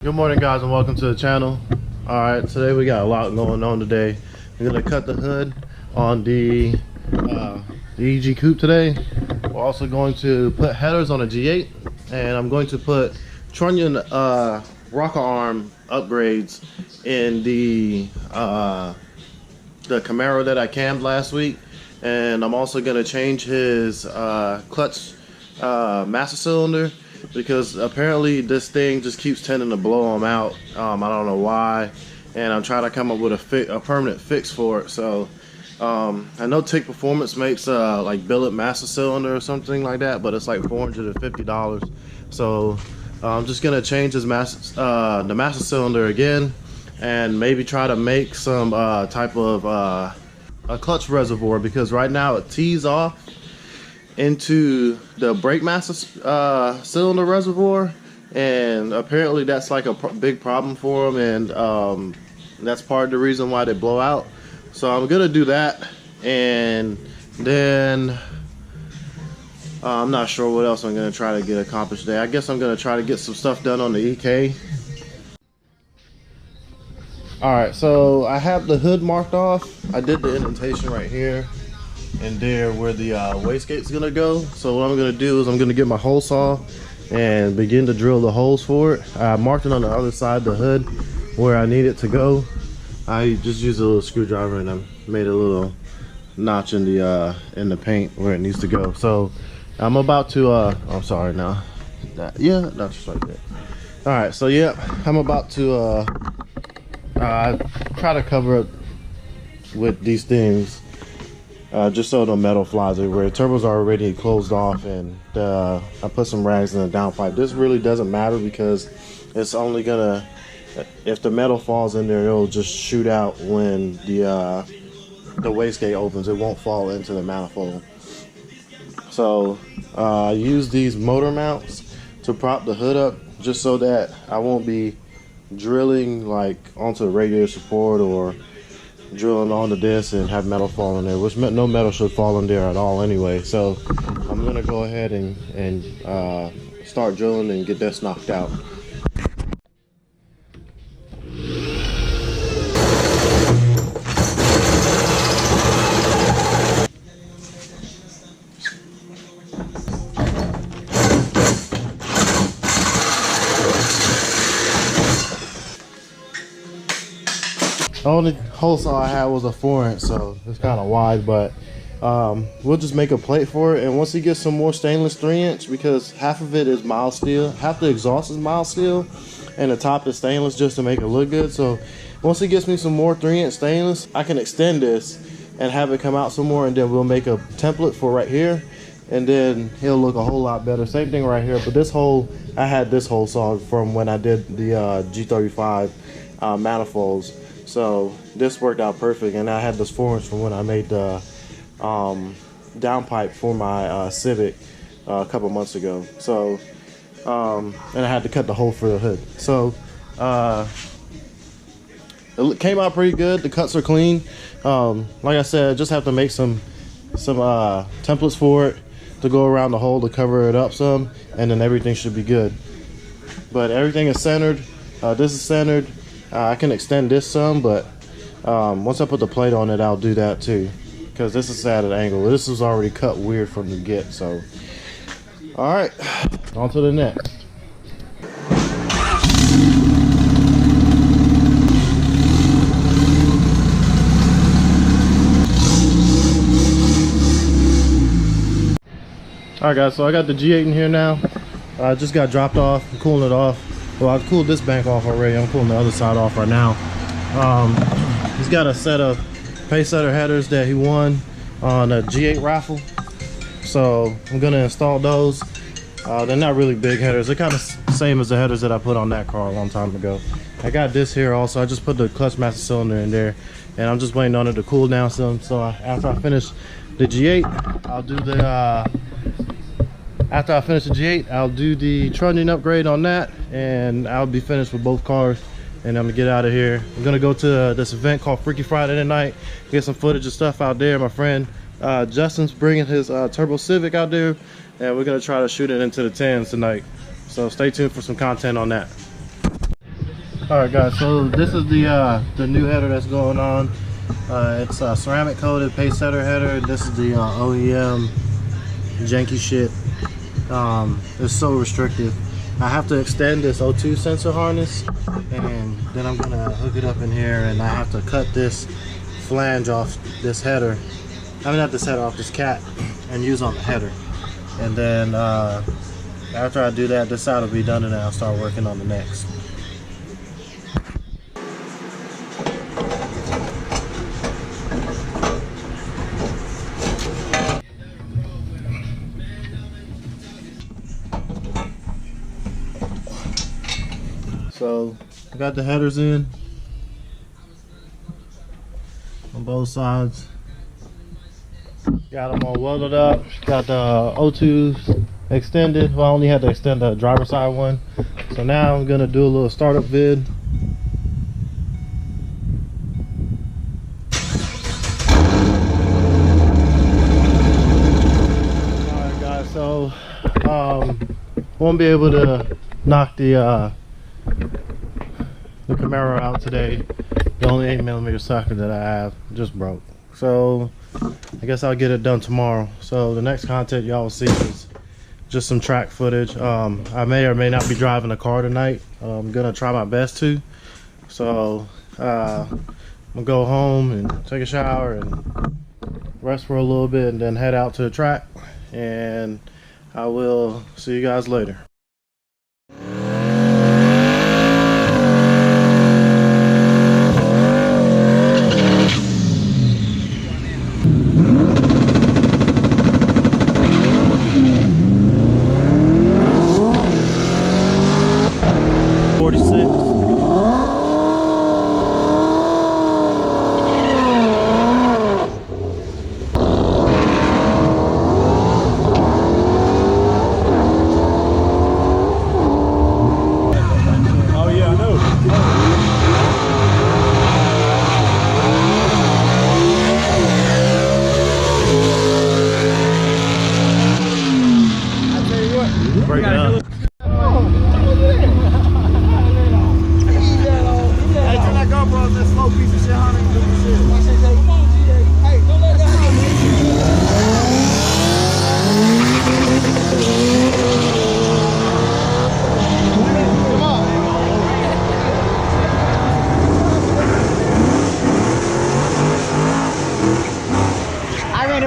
Good morning, guys, and welcome to the channel. All right, today we got a lot going on today. We're gonna cut the hood on the EG Coupe today. We're also going to put headers on a G8, and I'm going to put trunnion rocker arm upgrades in the Camaro that I cammed last week. And I'm also gonna change his clutch master cylinder, because apparently this thing just keeps tending to blow them out. I don't know why, and I'm trying to come up with a permanent fix for it. So I know TIC Performance makes like billet master cylinder or something like that, but it's like $450. So I'm just gonna change his the master cylinder again, and maybe try to make some type of a clutch reservoir, because right now it tees off into the brake master cylinder reservoir, and apparently that's like a big problem for them, and that's part of the reason why they blow out. So I'm gonna do that, and then I'm not sure what else I'm gonna try to get accomplished today. I guess I'm gonna try to get some stuff done on the EK. Alright, so I have the hood marked off. I did the indentation right here and there where the wastegate's gonna go. So what I'm gonna do is I'm gonna get my hole saw and begin to drill the holes for it. I marked it on the other side of the hood where I need it to go. I just used a little screwdriver and I made a little notch in the paint where it needs to go. So I'm about to I'm sorry now. Yeah, that's just like that. Alright, so yeah, I'm about to try to cover it with these things, just so the metal flies everywhere. The turbos are already closed off, and I put some rags in the downpipe. This really doesn't matter because it's only gonna, if the metal falls in there, it'll just shoot out when the wastegate opens. It won't fall into the manifold. So I use these motor mounts to prop the hood up, just so that I won't be drilling like onto the radiator support or drilling onto this and have metal fall in there, which no metal should fall in there at all anyway. So I'm gonna go ahead and start drilling and get this knocked out. The only hole saw I had was a 4-inch, so it's kind of wide, but we'll just make a plate for it. And once he gets some more stainless 3-inch, because half of it is mild steel, half the exhaust is mild steel, and the top is stainless just to make it look good. So once he gets me some more 3-inch stainless, I can extend this and have it come out some more, and then we'll make a template for right here, and then he'll look a whole lot better. Same thing right here, but this hole, I had this hole sawed from when I did the G35 manifolds. So this worked out perfect, and I had this 4-inch from when I made the downpipe for my Civic a couple months ago. So and I had to cut the hole for the hood. So it came out pretty good. The cuts are clean. Like I said, I just have to make some templates for it to go around the hole to cover it up some, and then everything should be good. But everything is centered. This is centered. I can extend this some, but once I put the plate on it, I'll do that too, because this is at an angle. This is already cut weird from the get. So all right, on to the next. All right, guys, so I got the G8 in here now. I just got dropped off. I'm cooling it off. Well, I cooled this bank off already. I'm cooling the other side off right now. He's got a set of Pacesetter headers that he won on a G8 raffle. So I'm gonna install those. They're not really big headers. They're kind of same as the headers that I put on that car a long time ago. I got this here also. I just put the clutch master cylinder in there, and I'm just waiting on it to cool down some. So after I finish the G8, I'll do the after I finish the G8, I'll do the trunnion upgrade on that, and I'll be finished with both cars, and I'm gonna get out of here. I'm gonna go to this event called Freaky Friday tonight, get some footage of stuff out there. My friend Justin's bringing his Turbo Civic out there, and we're gonna try to shoot it into the 10s tonight. So stay tuned for some content on that. All right, guys. So this is the new header that's going on. It's a ceramic coated pace setter header. This is the OEM janky shit. It's so restrictive. I have to extend this O2 sensor harness, and then I'm gonna hook it up in here, and I have to cut this flange off this header. I mean, not this header, off this cat, and use on the header. And then after I do that, this side will be done, and then I'll start working on the next. So I got the headers in on both sides. Got them all welded up. Got the O2s extended. Well, I only had to extend the driver side one. So now I'm gonna do a little startup vid. Alright guys, so won't be able to knock the Camaro out today. The only 8mm socket that I have just broke. So I guess I'll get it done tomorrow. So the next content y'all will see is just some track footage. I may or may not be driving a car tonight. I'm gonna try my best to. So I'm gonna go home and take a shower and rest for a little bit, and then head out to the track. And I will see you guys later.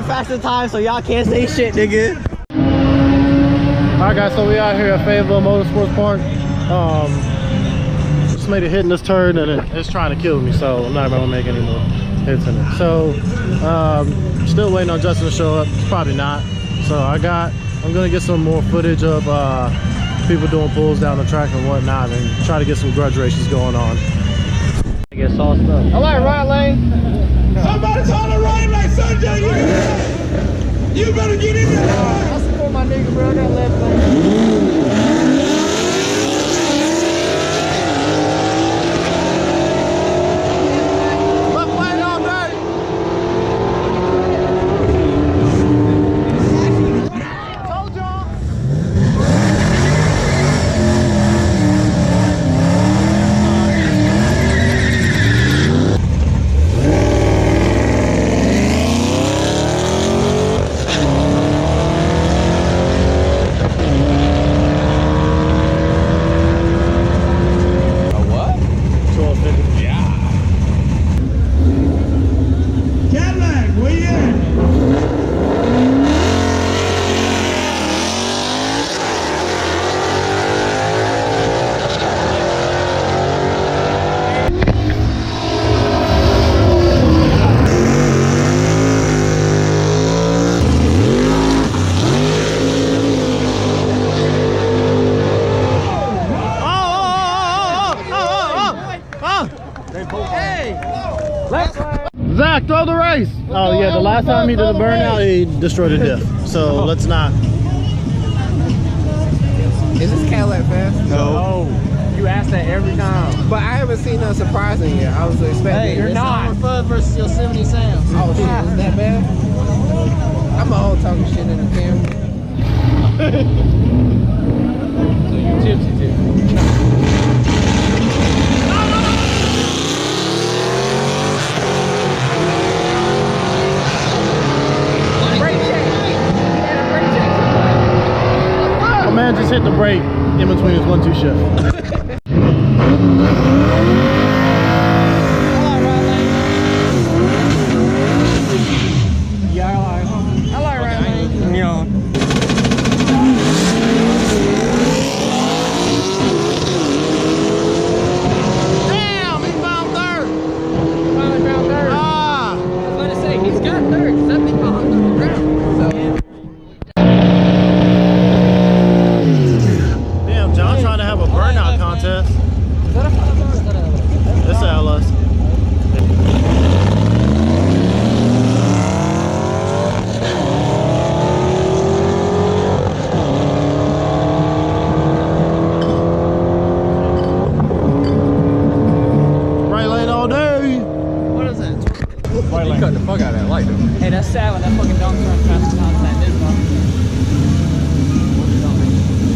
Faster time, so y'all can't say shit, nigga. Alright guys, so we out here at Fayetteville Motorsports Park. Just made a hit in this turn, and it's trying to kill me, so I'm not gonna make any more hits in it. So still waiting on Justin to show up. Probably not. So I'm gonna get some more footage of people doing pulls down the track and whatnot, and try to get some grudge races going on. I get sauced up. All right, right lane. Somebody's on the right like Sunday. You better get in there. I support my nigga, bro. I got left lane. Zach, throw the race. Oh yeah, the last time he did a burnout, he destroyed a diff. So let's not. Is this Cadillac fast? No. You ask that every time. But I haven't seen nothing surprising yet. I was expecting. Hey, you're not. Fudd versus Yosemite Sam. Oh shit, is that bad? I'm all talking shit in the camera. So you tipsy too. break in between his 1-2 shift. Damn, John trying to have a burnout contest. It's a LS. Right lane all day. What is that? Right You lane. cut the fuck out of that light though. Hey, that's sad when that fucking dog turns traffic contact is, bro.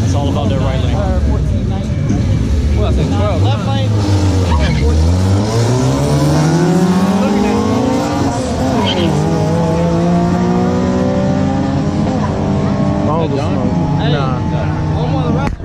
It's all about that right lane. 14, 19. Well, I said 12. Left lane. Looking at Oh, the smoke. Hey. Nah. One more on the right.